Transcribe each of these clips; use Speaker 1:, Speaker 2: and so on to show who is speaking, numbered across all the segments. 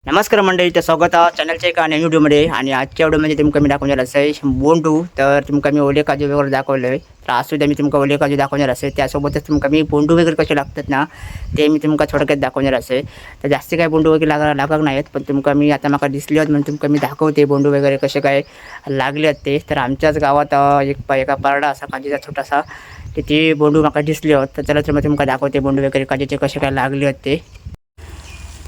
Speaker 1: नमस्कार मंडळी, तर स्वागत आहे चॅनलच्या एका नवीन व्हिडिओमध्ये. आणि आजच्या व्हिडिओमध्ये तुमका मी दाखवणार आहे बोंडू. तर तुमका मी ओले काजू वगैरे दाखवलं आहे. तर आज सुद्धा मी तुमका ओले काजू दाखवणार असे. त्यासोबतच तुमका मी बोंडू वगैरे कसे लागतात ना ते मी तुमका थोडक्यात दाखवणार असे. तर जास्त काय बोंडू वगैरे लागत नाहीत, पण तुमका मी आता माका दिसले आहेत म्हणून तुमका मी दाखवते बोंडू वगैरे कसे काय लागले आहेत ते. तर आमच्याच गावात एका पारडा असा काजीचा छोटासा ते बोंडू माका दिसले आहेत. तर चला तर मग तुमका दाखवते बोंडू वगैरे काजीचे कसे काय लागले आहेत ते.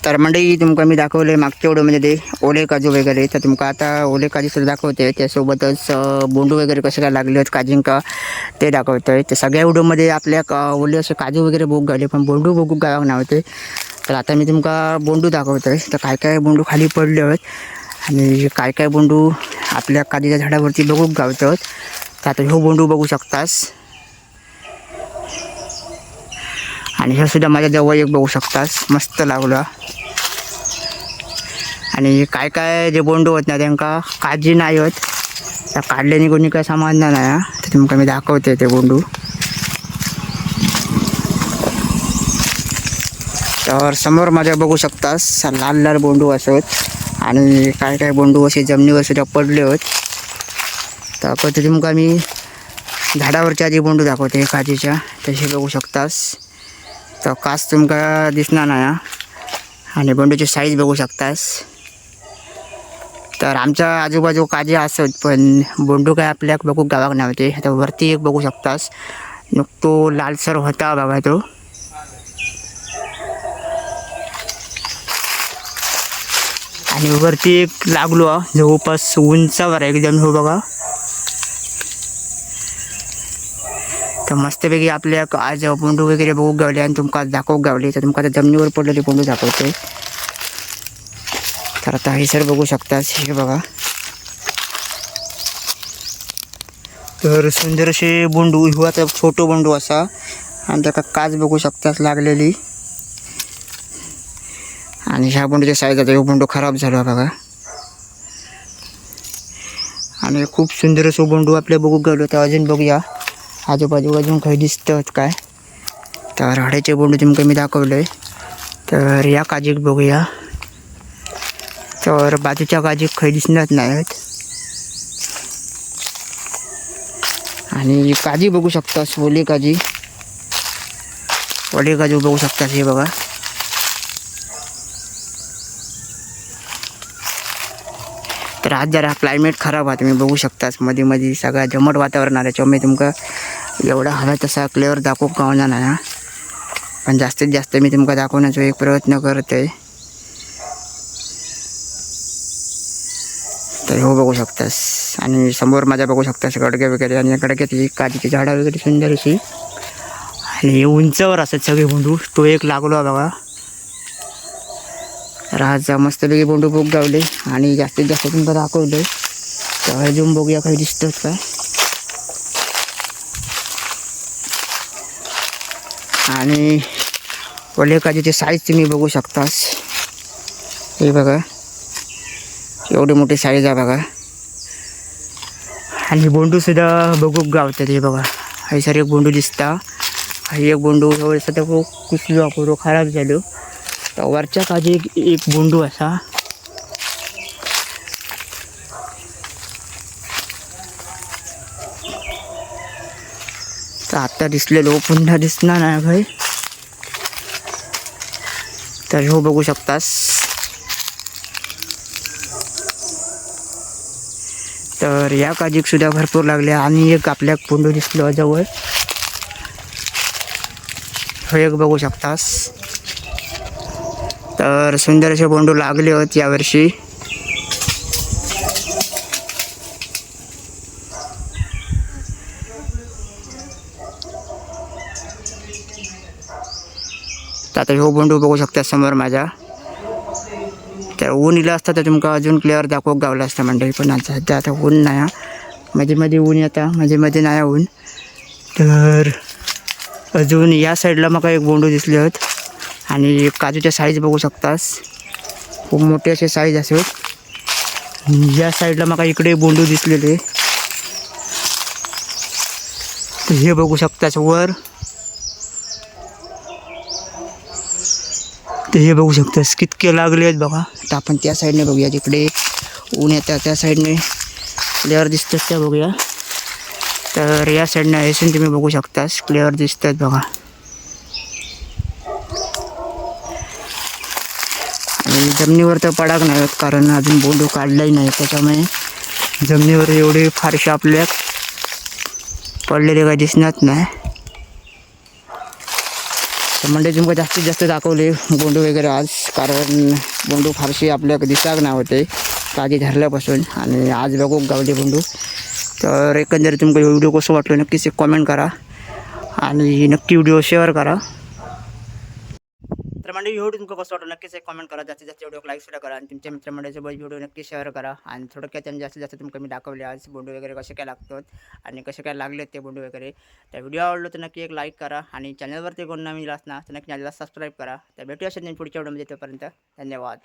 Speaker 1: तर मंडळी तुमका मी दाखवले मागच्या व्हिडिओमध्ये ते ओले काजू वगैरे. तर तुमका आता ओले काजू सुद्धा दाखवते, त्यासोबतच बोंडू वगैरे कसे काय लागले आहेत काजींका ते दाखवतो आहे. तर सगळ्या व्हिडिओमध्ये आपल्या ओले असे काजू वगैरे बघू गावले, पण बोंडू बघू गावाक नव्हते. तर आता मी तुमका बोंडू दाखवतो आहे. तर काय काय बोंडू खाली पडले आहेत आणि काय काय बोंडू आपल्या काजीच्या झाडावरती बघू गावतात. तर आता ह्यो बोंडू बघू शकतास, आणि हे सुद्धा माझ्या जवळ एक बघू शकतास, मस्त लागला. आणि काय काय जे बोंडू होत ना त्यांना काळजी नाही होत, त्या काढल्याने कोणी काय समजणार नाही. तर तुमका मी दाखवते ते बोंडू. तर समोर माझ्या बघू शकतास लाल लाल बोंडू असत, आणि काय काय बोंडू असे जमिनीवर सुद्धा पडले होत. तर आता तुमका मी झाडावरच्या आधी बोंडू दाखवते काजीच्या, तसे बघू शकतास. तर कास तुमका दिसणार नाही, आणि बोंडूची साईज बघू शकतास. तर आमच्या आजूबाजू काजी असत, पण बोंडू काय आपल्याक बघू गावाक नव्हते. आता वरती एक बघू शकतास, नुकतो लालसर होता बघा तो. आणि वरती एक लागलो जवळपास उंचावर एकदम, हो बघा. तर मस्तपैकी आपल्या आज बोंडू वगैरे बघू गावले आणि तुमका दाखवू गावले. तर तुमका आता जमिनीवर पडलेले बोंडू दाखवते. तर आता हे सर बघू शकतास, हे बघा. तर सुंदर असे बोंडू, ह्यो आता छोटो बोंडू असा, आणि त्याका काच बघू शकतास लागलेली. आणि ह्या बोंडूच्या साईज आता ह्यो बोंडू खराब झाला बघा. आणि खूप सुंदर असं बोंडू आपल्या बघू गेलो. तर अजून बघूया आजूबाजू अजून काही दिसतात काय. तर हाड्याचे बोंडू तुमका मी दाखवले. तर या काजीक बघूया. तर बाजूच्या काजीक काही दिसणार नाहीत. आणि काजी बघू शकतास, ओली काजी, ओली काजू बघू शकतास, हे बघा. तर आज जरा क्लायमेट खराब आहे, तुम्ही बघू शकतास. मध्ये मध्ये सगळं दमट वातावरण आहे, त्याच्यामुळे तुमका एवढा हवा तसा क्लिअर दाखवू गावना नाही. पण जास्तीत जास्त मी तुमका दाखवण्याचा एक प्रयत्न करते. तर हो बघू शकतास, आणि समोर माझ्या बघू शकतास गडगे वगैरे, आणि या गडग्यातली काजीची झाडं वगैरे सुंदर अशी, आणि उंचावर असतात सगळे बोंडू. तो एक लागलो बघा. राजा मस्तपैकी बोंडू बघ गावले, आणि जास्तीत जास्त तुमका दाखवले. तर अजून बघूया काही दिसतात काय. आणि ओले काजीची साईज तुम्ही बघू शकतास, हे बघा. एवढी मोठी साईज आहे बघा. आणि बोंडू सुद्धा बघू गावतात, हे बघा. हैसर एक बोंडू दिसता, काही एक बोंडू सध्या खूप कुसलो पुरो खराब झालो. तर वरच्या काजी एक बोंडू असा. तर आता दिसलेलो पुन्हा दिसणार नाही भाई. तर हो बघू शकतास. तर या काजीक सुद्धा भरपूर लागले, आणि एक आपल्या बोंडू दिसलो जवळ, हो एक बघू शकतास. तर सुंदर असे बोंडू लागले होते यावर्षी. तर आता ह्यो बोंडू बघू शकता समोर माझ्या. तर ऊन इला असतं तर तुमका अजून क्लिअर दाखवू गावला असतं मंडळी, पण आता ऊन नाही. मध्ये मध्ये ऊन येता, मध्ये मध्ये नाही ऊन. तर अजून या साईडला मग एक बोंडू दिसले आहेत, आणि काजूच्या साईज बघू शकतास, खूप मोठे असे साईज असत. या साईडला मग इकडे बोंडू दिसलेले, तर हे बघू शकतास वर. तर हे बघू शकतास कितके लागले आहेत बघा. तर आपण त्या साईडने बघूया, जिकडे ऊन येतं त्या साईडने क्लिअर दिसतात त्या बघूया. तर या साईडने असून तुम्ही बघू शकतास क्लिअर दिसतात बघा. आणि जमिनीवर तर पडाक नाही होत कारण अजून बोंडू काढलाही नाही, त्याच्यामुळे जमिनीवर एवढे फारसे आपल्या पडलेले काही दिसणार नाही. तर म्हणजे तुमका जास्तीत जास्त दाखवले बोंडू वगैरे आज, कारण बोंडू फारशी आपल्याला दिसाक नाही होते काजी धरल्यापासून. आणि आज बघू गावले बोंडू. तर एकंदरीत तुमका व्हिडिओ कसं वाटलं नक्कीच एक कॉमेंट करा आणि नक्की व्हिडिओ शेअर करा. तर म्हणजे व्हिडिओ तुमका कसं वाटलं नक्कीच एक कॉमेंट करा. जास्तीत जास्त व्हिडिओ लाईक सुद्धा करा आणि तुमच्या मित्रमंडळीसोबत व्हिडिओ नक्की शेअर करा. आणि थोडक्यात आणि जास्तीत जास्त तुमका मी दाखवले आज बोंडू वगैरे कसे काय लागतात आणि कसे काय लागलेत ते बोंडू वगैरे. तर व्हिडिओ आवडलो तर नक्की एक लाईक करा आणि चॅनलवरती कोण नवीन असणार तर नक्की चॅनलला सबस्क्राईब करा. तर भेटूया पुढच्या व्हिडिओमध्ये. तोपर्यंत धन्यवाद.